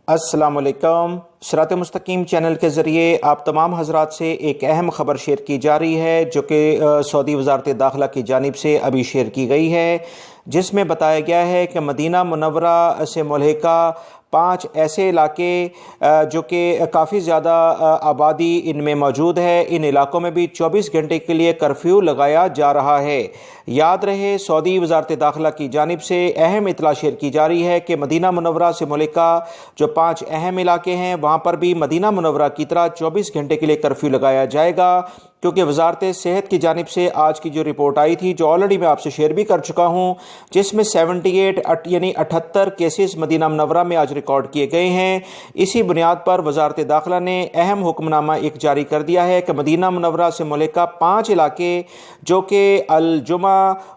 अस्सलाम वालेकुम। सिरात मुस्तकीम चैनल के ज़रिए आप तमाम हज़रात से एक अहम ख़बर शेयर की जा रही है जो कि सऊदी वज़ारत दाखिला की जानिब से अभी शेयर की गई है, जिसमें बताया गया है कि मदीना मुनव्वरा से मुल्हिका 5 ऐसे इलाके जो कि काफ़ी ज़्यादा आबादी इनमें मौजूद है, इन इलाकों में भी 24 घंटे के लिए कर्फ्यू लगाया जा रहा है। याद रहे, सऊदी वज़ारत दाखिला की जानिब से अहम इतला शेयर की जा रही है कि मदीना मुनव्वरा से मुल्हिका जो 5 अहम इलाके हैं वहाँ पर भी मदीना मुनव्वरा की तरह 24 घंटे के लिए कर्फ्यू लगाया जाएगा, क्योंकि वज़ारत सेहत की जानिब से आज की जो रिपोर्ट आई थी, जो ऑलरेडी मैं आपसे शेयर भी कर चुका हूँ, जिसमें 78 यानी 78 केसेस मदीना मुनव्वरा में आज रिकॉर्ड किए गए हैं। इसी बुनियाद पर वज़ारत दाखिला ने अहम हुक्मनामा एक जारी कर दिया है कि मदीना मुनव्वरा से मुल्हिका 5 इलाके जो कि अल जुमा,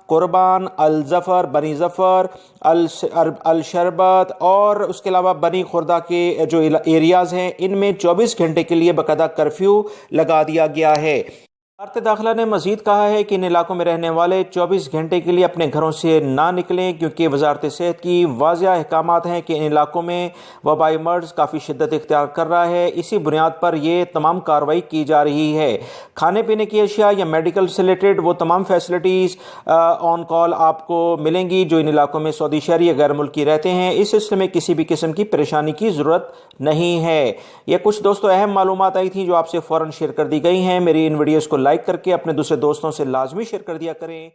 कुर्बान, अल ज़फ़र, बनी ज़फ़र, अल शरबत और उसके अलावा बनी खुर्दा के जो एरियाज़ हैं, इनमें 24 घंटे के लिए बाकायदा कर्फ्यू लगा दिया गया है। वज़ारत दाखिला ने मज़ीद कहा है कि इन इलाकों में रहने वाले 24 घंटे के लिए अपने घरों से ना निकलें, क्योंकि वज़ारत सेहत की वाज़ेह अहकामात हैं कि इन इलाकों में वबाई मर्ज़ काफ़ी शिद्दत इख्तियार कर रहा है। इसी बुनियाद पर यह तमाम कार्रवाई की जा रही है। खाने पीने की अशिया या मेडिकल से रिलेटेड वो तमाम फैसिलिटीज़ ऑन कॉल आपको मिलेंगी जो इन इलाकों में सऊदी शहरी या गैर मुल्की रहते हैं। इस सिलसिले में किसी भी किस्म की परेशानी की ज़रूरत नहीं है। ये कुछ दोस्तों अहम मालूमात आई थी जो आपसे फ़ौरन शेयर कर दी गई हैं। मेरी इन वीडियोज़ को लाइक करके अपने दूसरे दोस्तों से लाजमी शेयर कर दिया करें।